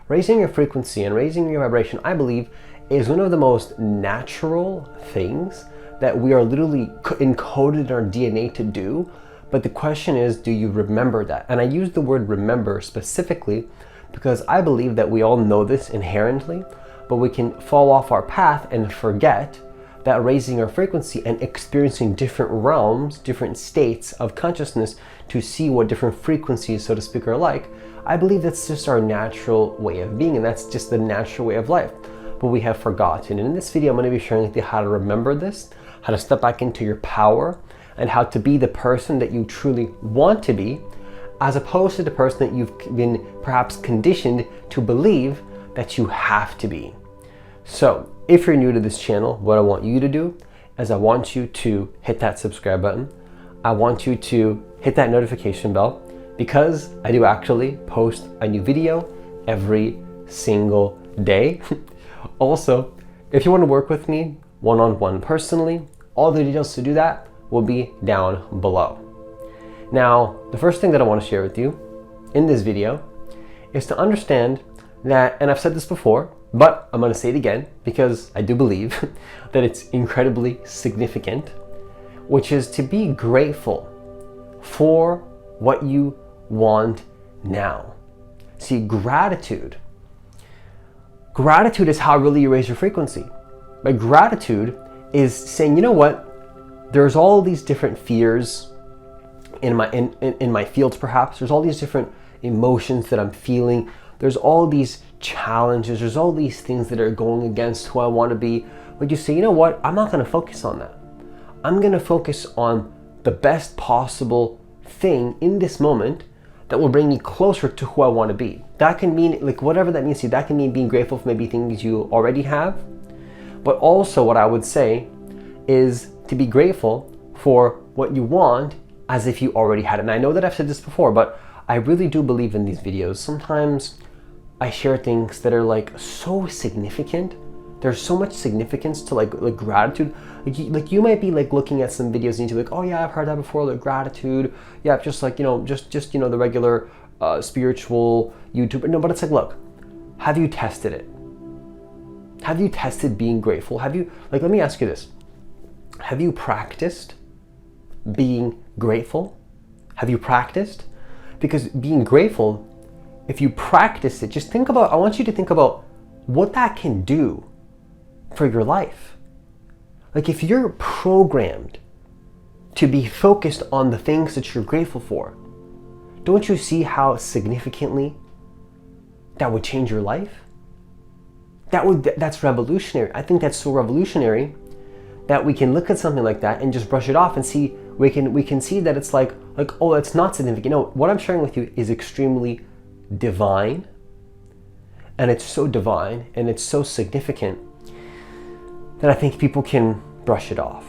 Raising your frequency and raising your vibration, I believe, is one of the most natural things that we are literally encoded in our DNA to do. But the question is, do you remember that? And I use the word remember specifically because I believe that we all know this inherently, but we can fall off our path and forget that raising our frequency and experiencing different realms, different states of consciousness to see what different frequencies, so to speak, are like. I believe that's just our natural way of being, and that's just the natural way of life. But we have forgotten. And in this video, I'm going to be sharing with you how to remember this, how to step back into your power, and how to be the person that you truly want to be, as opposed to the person that you've been perhaps conditioned to believe that you have to be. So, if you're new to this channel, what I want you to do is I want you to hit that subscribe button. I want you to hit that notification bell, because I do actually post a new video every single day. Also, if you want to work with me one-on-one personally, all the details to do that will be down below. Now, the first thing that I want to share with you in this video is to understand that, and I've said this before, but I'm going to say it again because I do believe that it's incredibly significant, which is to be grateful for what you want now. See, gratitude is how really you raise your frequency. But gratitude is saying, you know what, there's all these different fears in my fields, perhaps. There's all these different emotions that I'm feeling. There's all these challenges. There's all these things that are going against who I want to be. But you say, you know what, I'm not going to focus on that. I'm going to focus on the best possible thing in this moment that will bring me closer to who I want to be. That can mean, like, whatever that means to you. That can mean being grateful for maybe things you already have. But also what I would say is to be grateful for what you want as if you already had it. And I know that I've said this before, but I really do believe in these videos. Sometimes I share things that are like so significant. There's so much significance to like gratitude. Like you might be like looking at some videos and you're like, oh yeah, I've heard that before, like gratitude. Yeah, just like, just the regular spiritual YouTuber. No, but it's like, look, have you tested it? Have you tested being grateful? Have you, like, let me ask you this. Have you practiced being grateful? Have you practiced? Because being grateful, if you practice it, just think about, I want you to think about what that can do for your life. Like, if you're programmed to be focused on the things that you're grateful for, don't you see how significantly that would change your life? That's revolutionary. I think that's so revolutionary that we can look at something like that and just brush it off and see, we can see that it's like, oh, it's not significant. No, what I'm sharing with you is extremely divine, and it's so divine and it's so significant that I think people can brush it off.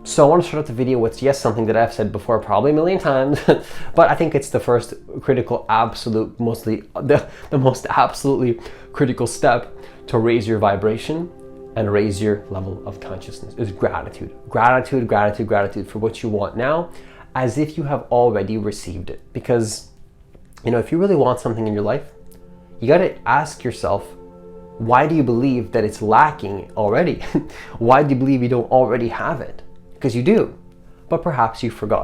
So I want to start out the video with, yes, something that I've said before probably a million times, but I think it's the first critical, absolute, mostly the most absolutely critical step to raise your vibration and raise your level of consciousness is gratitude. Gratitude, gratitude, gratitude for what you want now, as if you have already received it. Because, if you really want something in your life, you got to ask yourself, why do you believe that it's lacking already? Why do you believe you don't already have it? Because you do, but perhaps you forgot.